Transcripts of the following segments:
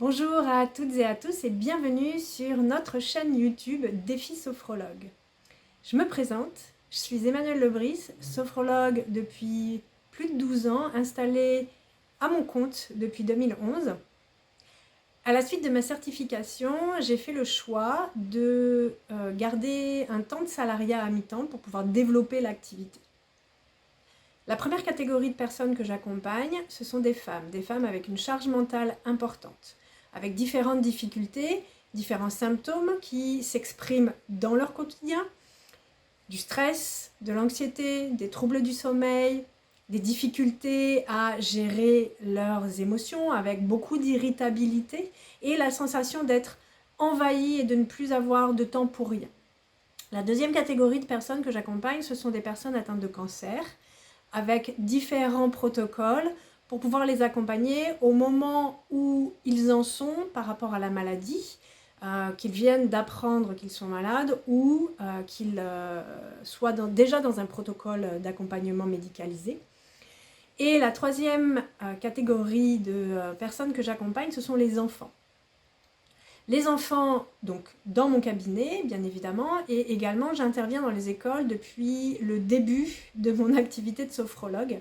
Bonjour à toutes et à tous et bienvenue sur notre chaîne YouTube Défi Sophrologue. Je me présente, je suis Emmanuelle Lebris, sophrologue depuis plus de 12 ans, installée à mon compte depuis 2011. À la suite de ma certification, j'ai fait le choix de garder un temps de salariat à mi-temps pour pouvoir développer l'activité. La première catégorie de personnes que j'accompagne, ce sont des femmes avec une charge mentale importante, avec différentes difficultés, différents symptômes qui s'expriment dans leur quotidien, du stress, de l'anxiété, des troubles du sommeil, des difficultés à gérer leurs émotions avec beaucoup d'irritabilité et la sensation d'être envahies et de ne plus avoir de temps pour rien. La deuxième catégorie de personnes que j'accompagne, ce sont des personnes atteintes de cancer, avec différents protocoles pour pouvoir les accompagner au moment où ils en sont par rapport à la maladie, qu'ils viennent d'apprendre qu'ils sont malades ou qu'ils soient déjà dans un protocole d'accompagnement médicalisé. Et la troisième catégorie de personnes que j'accompagne, ce sont les enfants. Les enfants, donc dans mon cabinet, bien évidemment, et également j'interviens dans les écoles depuis le début de mon activité de sophrologue,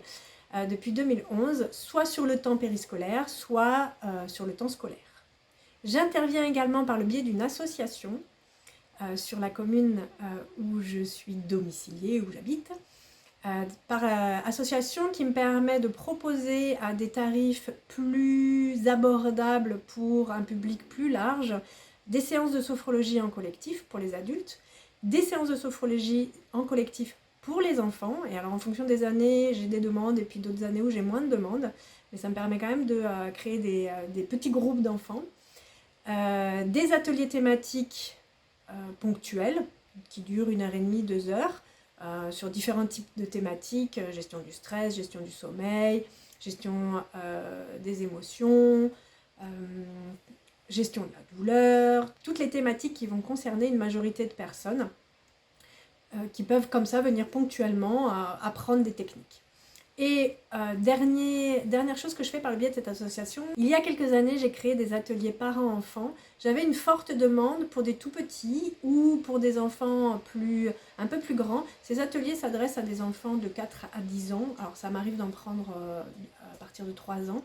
depuis 2011, soit sur le temps périscolaire, soit sur le temps scolaire. J'interviens également par le biais d'une association sur la commune où je suis domiciliée, où j'habite, par association qui me permet de proposer à des tarifs plus abordables pour un public plus large des séances de sophrologie en collectif pour les adultes, des séances de sophrologie en collectif pour les enfants. Et alors en fonction des années, j'ai des demandes et puis d'autres années où j'ai moins de demandes, mais ça me permet quand même de créer des petits groupes d'enfants. Des ateliers thématiques ponctuels qui durent 1h30, 2 heures, sur différents types de thématiques, gestion du stress, gestion du sommeil, gestion des émotions, gestion de la douleur, toutes les thématiques qui vont concerner une majorité de personnes qui peuvent comme ça venir ponctuellement apprendre des techniques. Et dernière chose que je fais par le biais de cette association, il y a quelques années, j'ai créé des ateliers parents-enfants. J'avais une forte demande pour des tout petits ou pour des enfants un peu plus grands. Ces ateliers s'adressent à des enfants de 4 à 10 ans. Alors ça m'arrive d'en prendre à partir de 3 ans.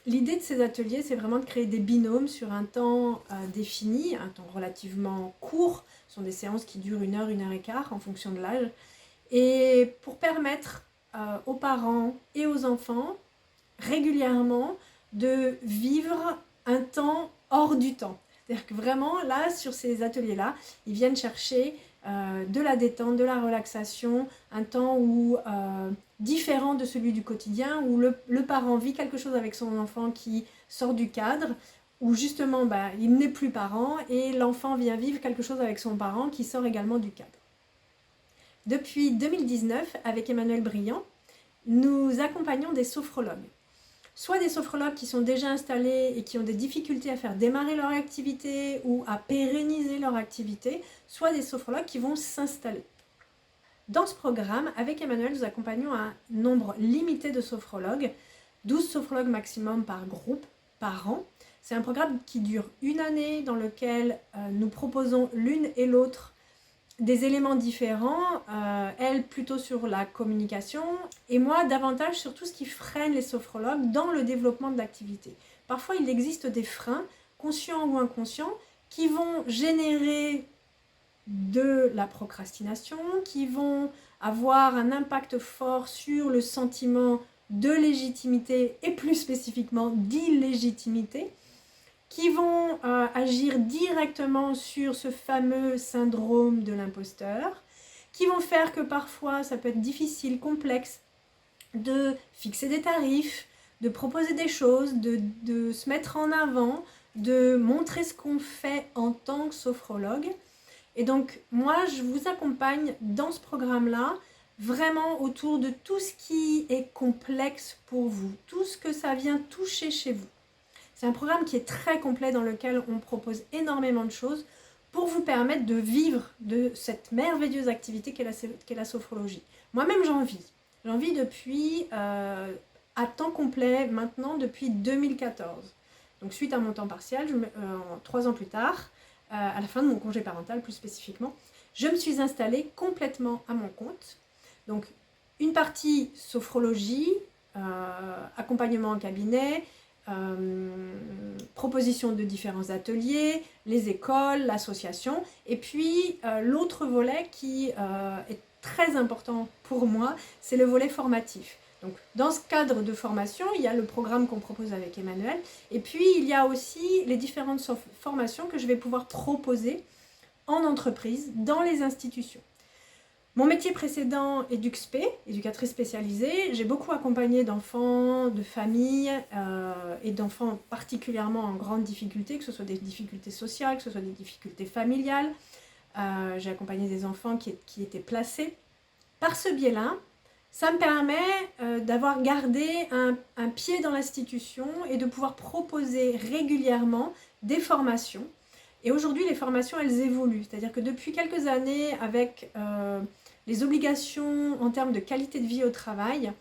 L'idée de ces ateliers, c'est vraiment de créer des binômes sur un temps défini, un temps relativement court. Ce sont des séances qui durent 1 heure, 1 heure et quart en fonction de l'âge. Et pour permettre aux parents et aux enfants régulièrement de vivre un temps hors du temps. C'est-à-dire que vraiment, là, sur ces ateliers-là, ils viennent chercher de la détente, de la relaxation, un temps différent de celui du quotidien, où le parent vit quelque chose avec son enfant qui sort du cadre, où justement, il n'est plus parent, et l'enfant vient vivre quelque chose avec son parent qui sort également du cadre. Depuis 2019, avec Emmanuelle Briand, nous accompagnons des sophrologues. Soit des sophrologues qui sont déjà installés et qui ont des difficultés à faire démarrer leur activité ou à pérenniser leur activité, soit des sophrologues qui vont s'installer. Dans ce programme, avec Emmanuelle, nous accompagnons un nombre limité de sophrologues, 12 sophrologues maximum par groupe, par an. C'est un programme qui dure 1 année dans lequel nous proposons l'une et l'autre des éléments différents, elle plutôt sur la communication et moi davantage sur tout ce qui freine les sophrologues dans le développement de l'activité. Parfois il existe des freins, conscients ou inconscients, qui vont générer de la procrastination, qui vont avoir un impact fort sur le sentiment de légitimité et plus spécifiquement d'illégitimité, qui vont agir directement sur ce fameux syndrome de l'imposteur, qui vont faire que parfois ça peut être difficile, complexe de fixer des tarifs, de proposer des choses, de se mettre en avant, de montrer ce qu'on fait en tant que sophrologue. Et donc moi je vous accompagne dans ce programme-là vraiment autour de tout ce qui est complexe pour vous, tout ce que ça vient toucher chez vous. C'est un programme qui est très complet dans lequel on propose énormément de choses pour vous permettre de vivre de cette merveilleuse activité qu'est la sophrologie. Moi-même j'en vis. J'en vis depuis à temps complet maintenant depuis 2014. Donc suite à mon temps partiel, 3 ans plus tard, à la fin de mon congé parental plus spécifiquement, je me suis installée complètement à mon compte. Donc une partie sophrologie, accompagnement en cabinet, proposition de différents ateliers, les écoles, l'association, et puis l'autre volet qui est très important pour moi, c'est le volet formatif. Donc dans ce cadre de formation, il y a le programme qu'on propose avec Emmanuel, et puis il y a aussi les différentes formations que je vais pouvoir proposer en entreprise, dans les institutions. Mon métier précédent, EduxP, éducatrice spécialisée, j'ai beaucoup accompagné d'enfants, de familles et d'enfants particulièrement en grande difficulté, que ce soit des difficultés sociales, que ce soit des difficultés familiales. J'ai accompagné des enfants qui étaient placés. Par ce biais-là, ça me permet d'avoir gardé un pied dans l'institution et de pouvoir proposer régulièrement des formations. Et aujourd'hui, les formations, elles évoluent. C'est-à-dire que depuis quelques années, avec les obligations en termes de qualité de vie au travail,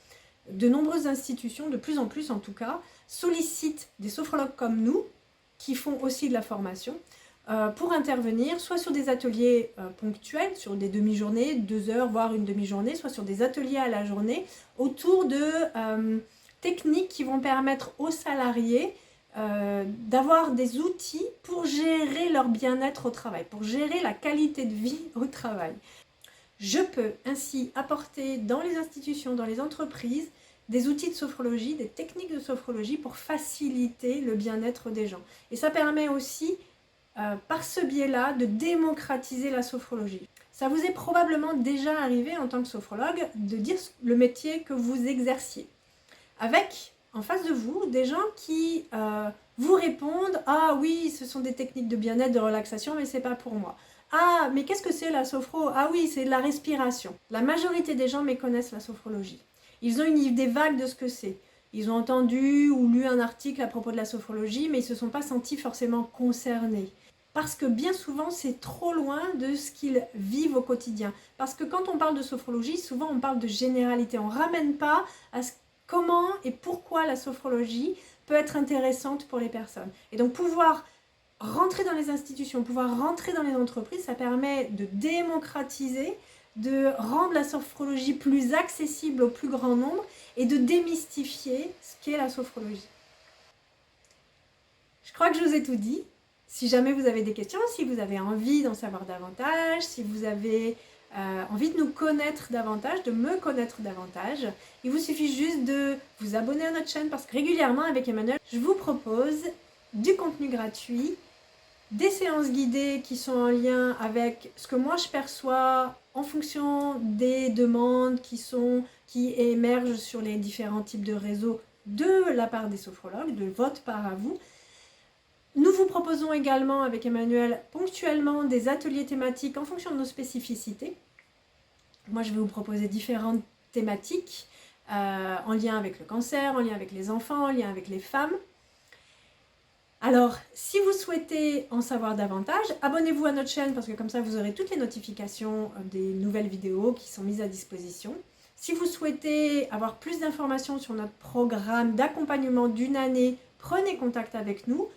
de nombreuses institutions, de plus en plus en tout cas, sollicitent des sophrologues comme nous, qui font aussi de la formation, pour intervenir soit sur des ateliers ponctuels, sur des demi-journées, 2 heures, voire une demi-journée, soit sur des ateliers à la journée, autour de techniques qui vont permettre aux salariés d'avoir des outils pour gérer leur bien-être au travail, pour gérer la qualité de vie au travail. Je peux ainsi apporter dans les institutions, dans les entreprises, des outils de sophrologie, des techniques de sophrologie pour faciliter le bien-être des gens. Et ça permet aussi, par ce biais-là, de démocratiser la sophrologie. Ça vous est probablement déjà arrivé en tant que sophrologue de dire le métier que vous exerciez. Avec, en face de vous, des gens qui vous répondent « Ah oui, ce sont des techniques de bien-être, de relaxation, mais c'est pas pour moi. » Ah, mais qu'est-ce que c'est la sophro? Ah oui, c'est de la respiration. La majorité des gens méconnaissent la sophrologie. Ils ont une idée vague de ce que c'est. Ils ont entendu ou lu un article à propos de la sophrologie, mais ils ne se sont pas sentis forcément concernés. Parce que bien souvent, c'est trop loin de ce qu'ils vivent au quotidien. Parce que quand on parle de sophrologie, souvent on parle de généralité. On ne ramène pas à comment et pourquoi la sophrologie peut être intéressante pour les personnes. Et donc pouvoir rentrer dans les institutions, pouvoir rentrer dans les entreprises, ça permet de démocratiser, de rendre la sophrologie plus accessible au plus grand nombre et de démystifier ce qu'est la sophrologie. Je crois que je vous ai tout dit. Si jamais vous avez des questions, si vous avez envie d'en savoir davantage, si vous avez envie de nous connaître davantage, de me connaître davantage, il vous suffit juste de vous abonner à notre chaîne parce que régulièrement avec Emmanuel, je vous propose du contenu gratuit, des séances guidées qui sont en lien avec ce que moi je perçois en fonction des demandes qui émergent sur les différents types de réseaux de la part des sophrologues, de votre part à vous. Nous vous proposons également avec Emmanuel ponctuellement des ateliers thématiques en fonction de nos spécificités. Moi je vais vous proposer différentes thématiques en lien avec le cancer, en lien avec les enfants, en lien avec les femmes. Alors, si vous souhaitez en savoir davantage, abonnez-vous à notre chaîne parce que comme ça, vous aurez toutes les notifications des nouvelles vidéos qui sont mises à disposition. Si vous souhaitez avoir plus d'informations sur notre programme d'accompagnement d'une année, prenez contact avec nous.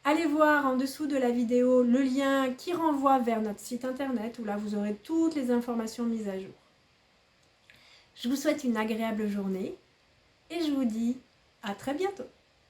Allez voir en dessous de la vidéo le lien qui renvoie vers notre site internet où là, vous aurez toutes les informations mises à jour. Je vous souhaite une agréable journée et je vous dis à très bientôt.